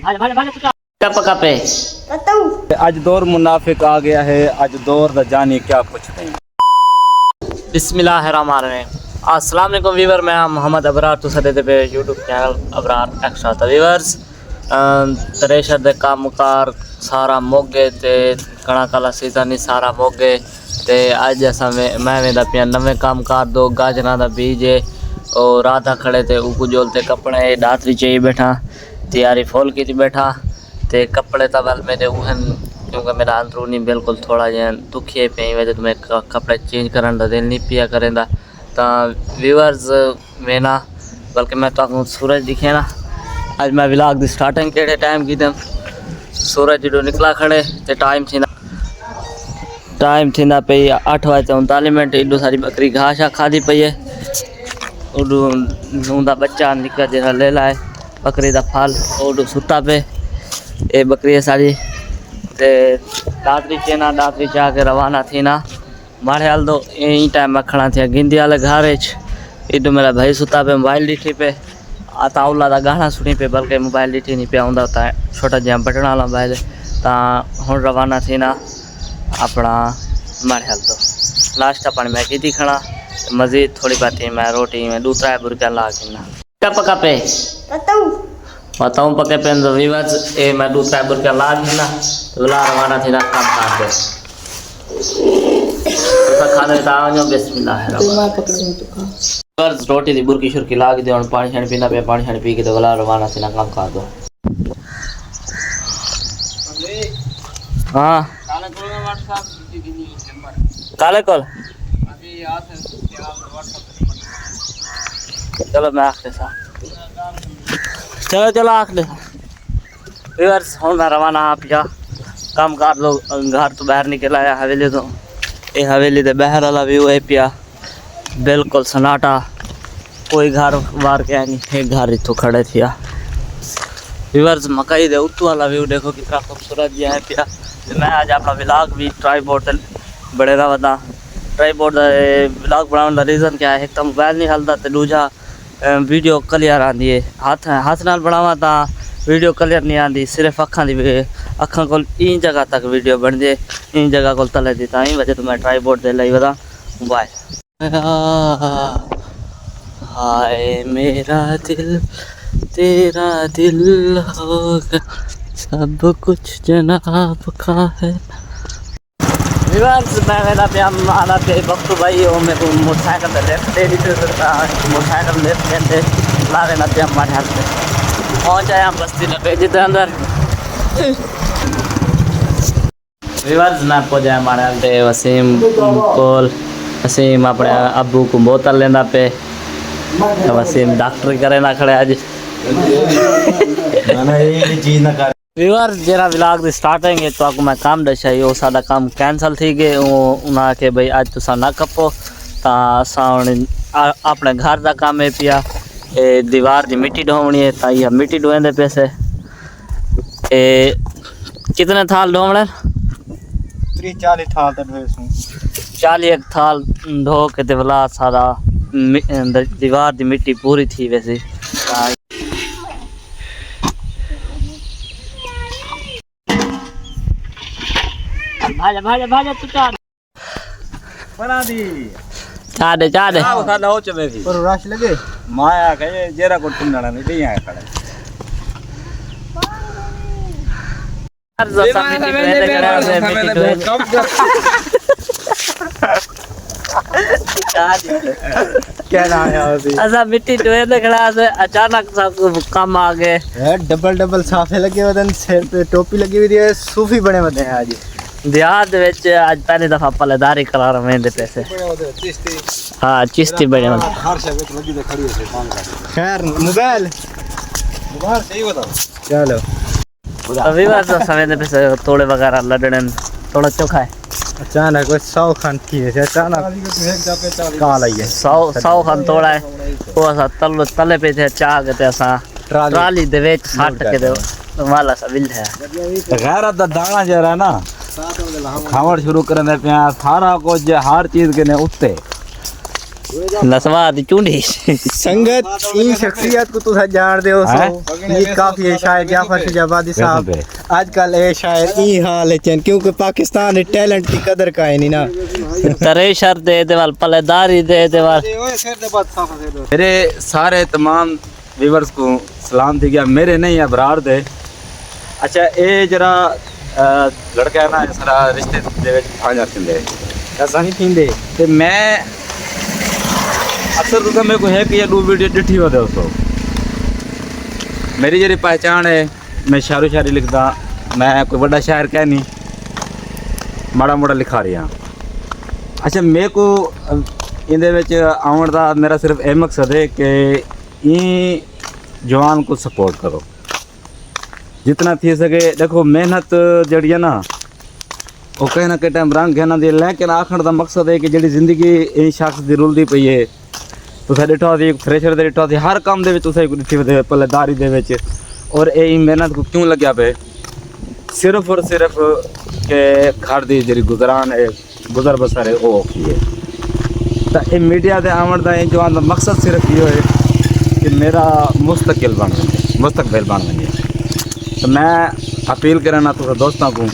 पका पे आज दौर मुनाफिक आ गया है, आज दौर दा जानी क्या कुछ नहीं। बिस्मिल्लाहिर्रहमानिर्रहीम। अस्सलाम वालेकुम वीवर, मैं मोहम्मद अबरार तुसा दे पे यूट्यूब चैनल अबरार एक्स्ट्रा। तो वीवर्स तरेशर दे कामकार सारा मोगे ते कणा कला सीजन ही सारा मोगे ते अज असा मैं वेंदा पिया नवे कामकार दो गाजना दा बीज और राधा खड़े थे उकू जोलते कपड़े दातरी चाहिए बैठा तैयारी फुल की बैठा ते कपड़े तबल मेरे उहन क्योंकि मेरा अंदरूनी बिल्कुल थोड़ा जहा दुखी पे वजह तो मैं कपड़े चेंज करने का दिल नहीं पिया करेंदा। तो व्यूअर्स में ना बल्कि मैं तो सूरज दिखे ना आज मैं व्लॉग की स्टार्टिंग केड़े टाइम की सूरज जो निकला खड़े तो टाइम थी पई 8:39 एडो सारी बकरी घास शा खाधी पई है उडू नूंदा बच्चा निका जरा ले लाए बकरी का फल उडू सुता पे ये बकरी सारी ते दातरी चेना दातरी चाह के रवाना थी ना मारे हाल दो यही टाइम मखना थे गिंदी वाले घर इडो मेरा भाई सुता पे मोबाइल डिठी पे आताउला का गाना सुनी पे बल्कि मोबाइल डिठी नहीं पे आंदा छोटा जहा बटन वाला मोबाइल तो हूँ रवाना थी ना अपना मारे हाल दो नाश्ता पानी मैं की खड़ा मजीद थोड़ी बात मैं रोटी में दूसरा बुरका ला के पका पे बताऊँ पके पे तो विवाद ए मैं दूसरा बुरका ला के ना तो ला रवाना थी ना काम काट दे तो खाने तावो बिस्मिल्लाह रोटी दी बुरकी शुरकी लाग दे और पानी छानी पीना पे पानी छानी पी के तो गला रवाना थी ना काम काट दो। हाँ काले कॉल चलो मैं आखिर सा चलो आखिर व्यूअर्स हूँ मैं रवाना आप जा काम कर लो घर तो बाहर निकल आया हवेली तो ये हवेली तो बाहर वाला व्यू है पिया बिल्कुल सन्नाटा कोई घर बार के नहीं एक घर इतों खड़े थे व्यूअर्स मकई दे उत्तू वाला व्यू देखो कितना खूबसूरत जिहा है पिया। मैं आज अपना व्लॉग भी ट्राईपोर्ड बड़े ना बता ट्राईपोर्ड व्लॉग बनाने का रीज़न क्या है एक तो मोबाइल नहीं हलता तो दूजा वीडियो क्लियर आती है हाथ नाल बनावा तो वीडियो क्लियर नहीं आती सिर्फ अखा को इन जगह तक वीडियो बन जाए इन जगह को तले दी ताई वजह तो मैं ट्राईपोर्ड दे लाई बता मोबाइल। हाय मेरा दिल तेरा दिल होगा सब कुछ जनाब का है। मैं मेरा पे आना पे वक्त भाई हो मेरे को मोटरसाइकिल पे लेफ्ट दे दी मोटरसाइकिल लेफ्ट लेते ला लेना पे हमारे हाथ पे पहुँच आए हम बस्ती लगे जितने अंदर रिवर्स ना पहुँचाए हमारे हाल पे वसीम कोल वसीम अपने अबू को बोतल लेना पे वसीम डॉक्टर करे ना खड़े आज व्यूअर जरा व्लॉग दी स्टार्टिंग है तो आपको मैं काम दसा वो साडा काम कैंसल थी गए उन्हें के भाई अज तुसा ना कपो तो अपने घर का काम है पिया दीवार की मिट्टी ढोवनी है तो यह मिट्टी ढोएंदे पैसे कितने थाल ढोवने 40 थाल तक 40 थाल ढो के दिवला सारा दीवार की मिट्टी पूरी थी वैसे भाजा तू चार बना दी चार सादा हो चले थी पर रश लगे माया कहे जेरा को टुंडा नहीं दे आया खड़ा क्या नाम है ऐसा मिट्टी टोए दे खड़ा से अचानक सब काम आ गए डबल साफे लगे वदन सिर पे टोपी लगी हुई है सूफी बने वदे हैं आज देहात विच आज पहली दफा पल्लेदारी करा रहे हैं पैसे हाँ चिश्ती बड़े हर शगत लगी तो खड़ी है काम कर खैर मोबाइल सही बताओ चलो अभी बस समय दे पैसे तोड़े वगैरह लड़ने थोड़ा चोखा है अचानक कोई 100 खान थी अचानक काल आई है 100 खान तोड़ा है वो असा तले पे थे चाह के असा ट्राली दे विच हट के दे वाला सा बिल है गैरत दा दाना जरा ना खावड़ शुरू करने पे सारा कुछ हर चीज के ने उत्ते नस्वा दी चूंडी संगत इन शख्सियत को तुसा जान दे हो सो ये काफी है शायर जाफर शहजाबादी साहब आजकल ये शायर ई हाल है चन क्योंकि पाकिस्तान में टैलेंट की कदर का है नहीं ना तरे शर दे वाल पलेदारी दे वाल मेरे सारे तमाम व्यूअर्स को सलाम थी गया मेरे नहीं अबरार दे अच्छा ये जरा लड़का है ना सारा रिश्ते दे विच आ जाते ऐसा नहीं थींदे ते मैं अक्सर तो मेरे को है कि ये दो वीडियो डिठी हो दोस्तों मेरी जी पहचान है मैं शायरी शायरी लिखदा मैं कोई बड़ा शायर कह नहीं माड़ा मोड़ा लिखा रही हाँ अच्छा मेरे को इंदे विच आउण दा मेरा सिर्फ ये मकसद है कि ई जवान को सपोर्ट करो जितना थी सके देखो मेहनत जड़ी है ना वो कहीं ना कहीं टाइम रंग घेना दी लेकिन आखण का मकसद है कि जी जिंदगी इन शख्स की रुलती पई है तुसा डिठा सी फ्रेशर दे डिठा सी हर काम दे विच तुसा डिठी वे पलेदारी दे विच और ये मेहनत को क्यों लग्या पे सिर्फ और सिर्फ के घर दी जी गुजरान है गुजर बसर है वो औखी है तो ये मीडिया के आवन का जवान का मकसद सिर्फ ये है कि मेरा मुस्तकिल बन मुस्तकबिल बन वजे तो मैं अपील करना तो दोस्तों को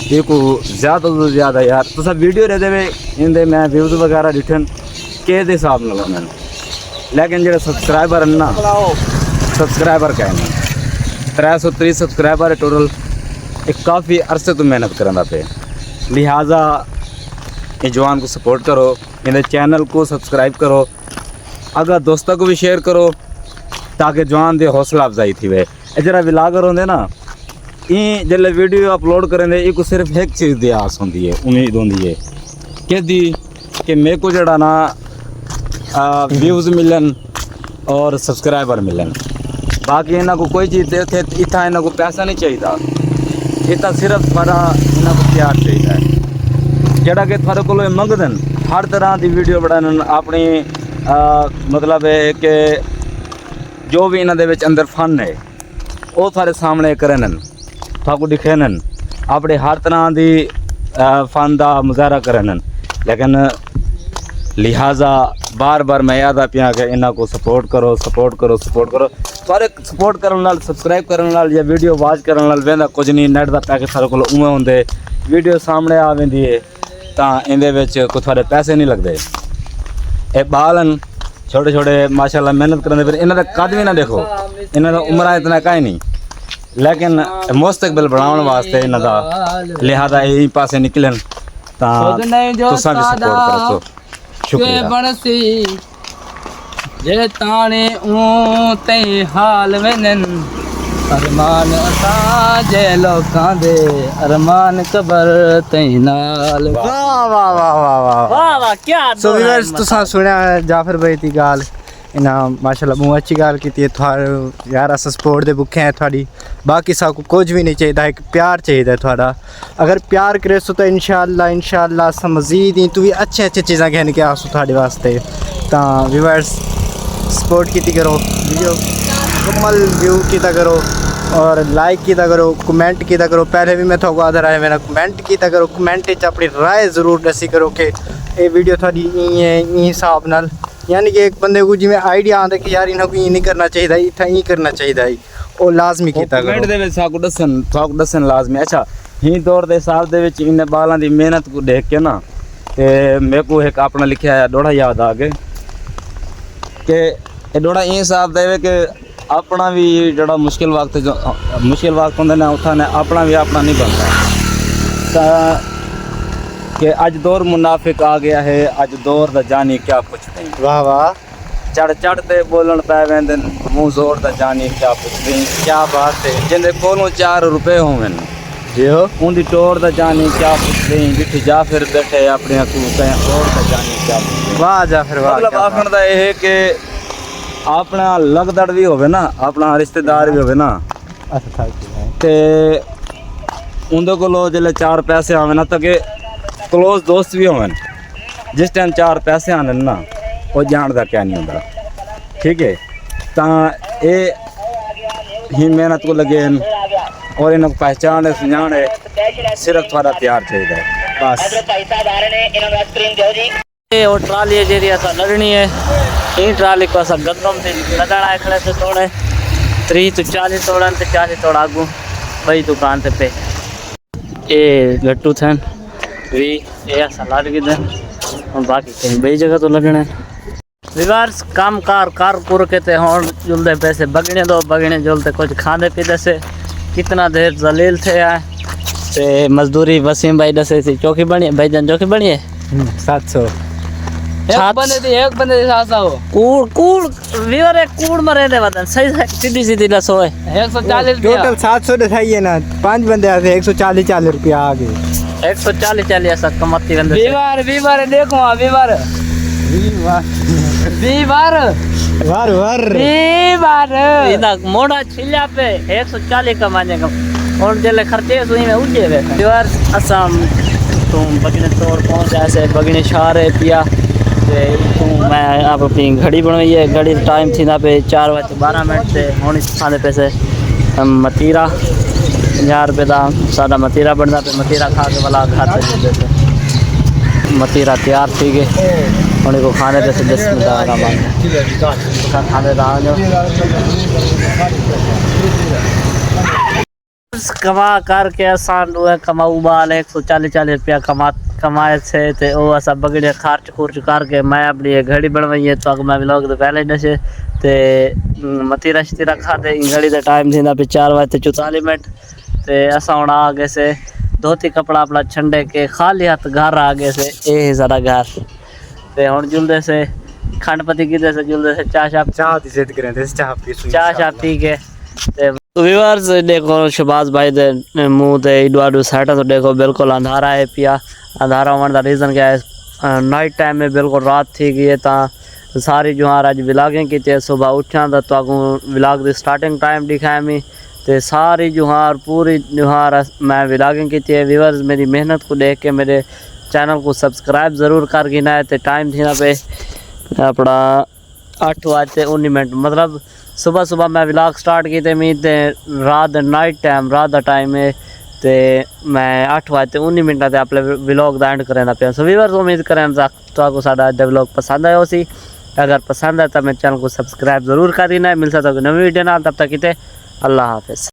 ये को ज़्यादा तो ज़्यादा यार तुसा वीडियो रहते हुए इंदे मैं व्यूज़ वगैरह डिठन के हिसाब न लोन लेकिन जो सब्सक्राइबर है ना सब्सक्राइबर कहना 330 सब्सक्राइबर है टोटल एक काफ़ी अरसे तो मेहनत करना पे लिहाजा ये जवान को सपोर्ट करो इन्हें चैनल को सब्सक्राइब करो अगर दोस्तों को भी शेयर करो ताकि जवान दे हौसला अफजाई थी वे जरा व्लॉगर होंगे ना ई जल्द वीडियो अपलोड करेंगे एक सिर्फ एक चीज़ की आस होती है उम्मीद होती है कि मेरे को जड़ा ना व्यूज़ मिलन और सब्सक्राइबर मिलन बाकी इन्हों को कोई चीज़ थे इतना इन्हों को पैसा नहीं चाहिए इतना सिर्फ थोड़ा इन्हों को प्यार चाहिए जड़ा कि थोड़े को मंगदन हर तरह की वीडियो बनाने अपनी मतलब है कि जो भी इन्हों के अंदर फन है वो थारे सामने करन थाकू दिखेन अपने हर तरह की फन का मुजाहरा करन लेकिन लिहाजा बार बार मैं याद आ पिया कि इन्हों को सपोर्ट करो सारे सपोर्ट करने नाल सब्सक्राइब करने नाल या वीडियो वॉच करने नाल वेंदा कुछ नहीं नेट का पैकेज सारे को उमें होंगे वीडियो सामने आ वेंदी है तो इहदे विच कोई थोड़े पैसे नहीं लगते ये बालन छोटे छोटे माशाल्लाह मेहनत करने फिर इन्हों का कद भी ना देखो इन्हों का उम्र इतना कहीं नहीं लेकिन मुस्तकबिल बनाने वास्ते इन्हों का लिहाजा यही पासे निकलन तुसा भी सपोर्ट करो शुक्रिया जे ताने ऊं ते हाल वेनन अरमान असा जे लोकां दे अरमान कबर ते नाल वाह वाह वाह वाह वाह वाह वाह क्या सो व्यूअर्स तुसा सुनया जाफर भाई दी गाल इना माशाल्लाह बहुत अच्छी गाल की है थार यार अस सपोर्ट दे भुखे हैं थोड़ी बाकी सब कुछ भी नहीं चाहिए एक प्यार चाहिए थोड़ा अगर प्यार करे सो तो इंशाल्लाह अस मजीद ही तू भी अच्छे चीज़ां कहने के आसू थोड़े वास्ते तो व्यूअर्स सपोर्ट की करो वीडियो मुकम्मल व्यू किया करो और लाइक किया करो कमेंट किया करो पहले भी मैं थोड़ा आदर आया मेरा कमेंट किया करो कमेंट अपनी राय ज़रूर दसी करो कि ये वीडियो थोड़ी हिसाब नाल यानी कि एक बंदे को जिमें आइडिया आता कि यार इन्हों को ये नहीं करना चाहिए इतना ही करना चाहिए वो लाजमी किया कमेंट दे विच साकू दसन लाजमी अच्छा ही दौर दे हिसाब दे विच इन बालां दी मेहनत को देख के ना ते मेरे को एक अपना लिखा है डोड़ा याद आ गए कि ये डोड़ा ये हिसाब देवे कि अपना भी जड़ा मुश्किल वक्त होंगे ना उठाने अपना भी अपना नहीं बनता कि अज दौर मुनाफिक आ गया है अज दौर दा जानी क्या कुछ नहीं वाह वाह चढ़ते बोलन पै वेंदे मुँह जोर दा जानी क्या कुछ नहीं क्या बात है जिंदे कोलों 4 रुपए होवन जियो उनकी टोर दा जानी क्या कुछ नहीं जिथे जा फिर बैठे अपने तू कहीं और दा जानी क्या कुछ नहीं वाह जाफर वाह मतलब आखण दा यह है कि अपना लगदड़ भी होवे ना अपना रिश्तेदार भी होवे ना ते उनके कोलों जिसले 4 पैसे आवे ना तो कि क्लोज दोस्त भी होवन जिस टाइम 4 पैसे आने ना वो जानदा क्या नहीं होंदा ठीक है तो ये ही मेहनत को लगे और इन्हों पहचान है सुझान है सिर्फ थोड़ा प्यार चाहिए बस ये और ट्राली जेरी असा लड़नी है इन ट्राली को असा गंदम ते लदड़ा है खड़े से तोड़े 30 तो 40 तोड़न ते 40 तोड़ आगू भाई दुकान ते पे ये गट्टू थन वी ये असा लड़ गए और बाकी कहीं बई जगह तो लड़ने विवार्स काम कार पूर के ते होन जुलदे पैसे बगने दो बगने जुलते कुछ खाने पीते से कितना देर जलील थे आए ते मजदूरी वसीम भाई दसे थी चौकी बनी भाईजान चौकी बनी है 700 एक बंदे दे 700 कूड़ वीवर एक कूड़ में रहने वाला सही सीधी लसो है 140 टोटल 700 दिखाई है ना 5 बंदे आते 140 रुपया आ गए 140 ऐसा कमाती बंदे वीवर देखो वीवर इदा मोड़ा छिल्या पे 140 कमाने का और जले खर्चे सुई में उजे वे वीवर असम तुम बगने तोड़ पहुंच ऐसे बगने शारे पिया ते मैं आप अपनी घड़ी बनवाई है घड़ी टाइम थी ना पे 4:12 से होनी खाने पैसे मतीरा 50 रुपये का सादा मतीरा बनता पे मतीरा खा के वाला खाते जैसे मतीरा तैयार थी गए होने को खाने पैसे 10 मिनट खाने कमा करके आसान हुआ कमाऊ बाल 140 रुपया कमाए थे ते वो असा बगड़े खर्च खुर्च करके मैं अपनी ये घड़ी बनवाई है तो मैं व्लॉग तो पहले दसे ते मतीरा शतीरा खाते घड़ी का टाइम थी ना पे 4:44 ते असा हुण आगे से धोती कपड़ा अपना छंडे के खाली हाथ घर आगे से ये सारा घर ते हुण जुलदे से खंडपति की से जुलदे से चाह पी के ते व्यूअर्स देखो शहबाज भाई दे मुंह ते इडो साइड तो देखो बिल्कुल अंधारा है पिया अंधारा होने का रीज़न क्या है नाइट टाइम में बिल्कुल रात थी गई है तो सारी जुहार अज व्लॉगिंग की सुबह उठा तो आपको व्लॉग की स्टार्टिंग टाइम दिखाया मी तो सारी जुहार पूरी जुहार मैं व्लॉगिंग की है व्यूअर्स मेरी मेहनत को देख के मेरे चैनल को सब्सक्राइब ज़रूर कर गिना है तो टाइम थी ना पे अपना 8:19 मतलब सुबह मैं व्लॉग स्टार्ट किए मी ते रात नाइट टाइम रात का टाइम है तो मैं 8:19 ते अपने व्लॉग का एंड करना पे सो व्यूअर्स उम्मीद करें तो आपको साडा व्लॉग पसंद आया सी अगर पसंद है तो मेरे चैनल को सब्सक्राइब जरूर कर देना मिल सकता है नवी वीडियो ना तब तक किते अल्लाह हाफिज़।